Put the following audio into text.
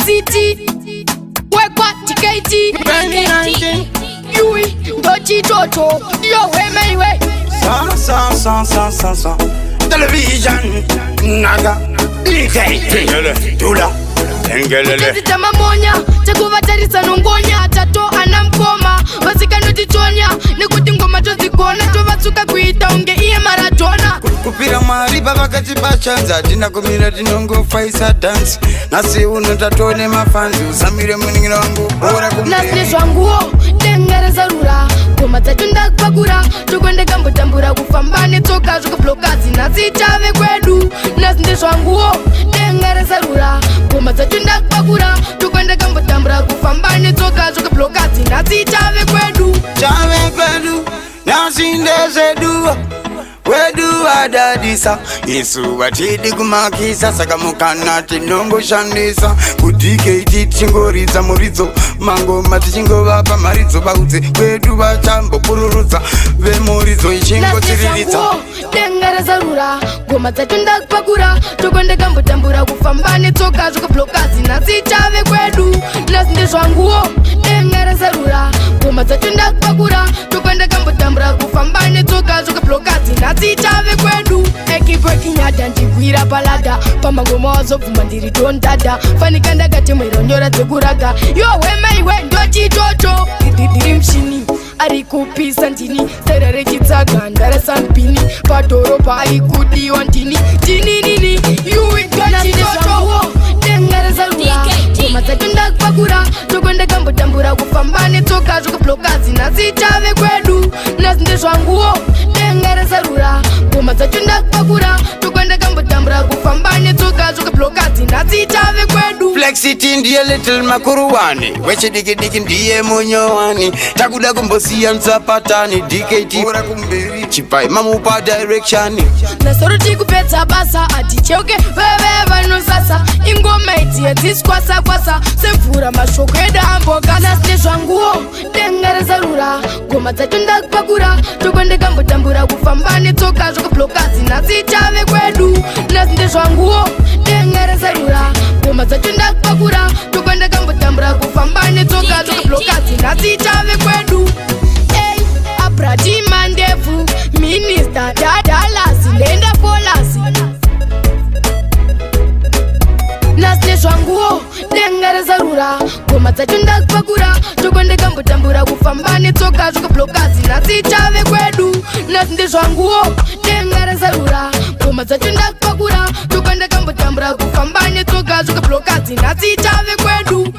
city wekwa TKT Yui dochi toto yo we meiwe Sa television naga DKT Tula Engelele Tezi tama monya Chakuva tarisa nungonya Tato anamkoma Wasika nutitonya Nikuti ngoma tozikona Tuvatsuka kuita unge iye maratona Kupira mariba vakati pachanza Tina kumira tinongo faisa dance Nasi unotatone mafanzi Usamire muningina wangu Ora kumiri Nasi shwanguo Tengere zarura Koma tatunda kupakura Tukwende kambo tambura Kufambane toka Juka blokazi Nasi chave kwedu Nasi shwanguo Tengere zarura Koma tatunda kupakura Tukwende kambo tambura Kufambane toka Juka blokazi Nasi chave kwedu Chave kwedu Nasi ndeze duwa Wedu adadisa Yesu watidi kumakisa Saka mukana tinongo shandisa Kudike chingoriza murizo Mango mati chingo vapa marizo Bauze wedu vachambo pururuza Ve murizo ichingo chiririza Tengere zarura Goma tatunda kupakura Tukwende kambo tambura Kufambane toka Juka blokazi Nasi chave kwedu Nasi ndeshwanguo Tengere zarura Goma tatunda kupakura Tukwende kambo tambura Kufambane toka Juka blokazi Nasi chave kwedu Ekipwe kinyada Ndigwira palada Pamangoma wazovuma ndiri dondada Fanikanda gati mwironyora teguraga Yo wemeiwe ndo chitoto Didiri mshini Ari kupisa ndini Serere chitsaga Ndarasa mpini Padoropa aikudiwa ndini Tini nini Yui ndo chitoto Tengere zarura Goma tatunda kupakura Tukwende kambo tambura Kufambane toka Juka blokazi Nasi chave kwedu Nasi ndeshwanguo Tengere zarura Goma tatunda kupakura Tukwende kambo tambura Kufambane toka Juka blokazi Nasi chave kwedu Flexity ndiye little makuruwani Weche diki ndiye monyowani Takuda kumbosia mzapatani DKT ora kumberi Chipai mamupa direction Nasoruti kupeta basa Aticheuke wewe vanu sasa Ingoma itie tiskwasa kwasa Semfura mashoko eda amboka Nasneshwa nguo Tengere zarura Goma tatunda kupakura Tukwende kambo tambura Kufambane toka Juka blokazi Nasi chave kwedu Nasneshwa nguo Tengere zarura Goma tatunda kupakura Tukwende kambo tambura Kufambane toka Juka blokazi Nasi chave kwedu Abrati mandevu Minister dadalasi Lenda polasi Nasneshwa nguo Tengere zarura Goma tatunda kupakura Tukwende kambo tambura Kufambane toka Juka blokazi Nasi chave kwedu Nasneshwa nguo Tengere zarura Goma tatunda kupakura Tukwende kambo tambura Kufambane toka Juka blokazi Nasi chave kwedu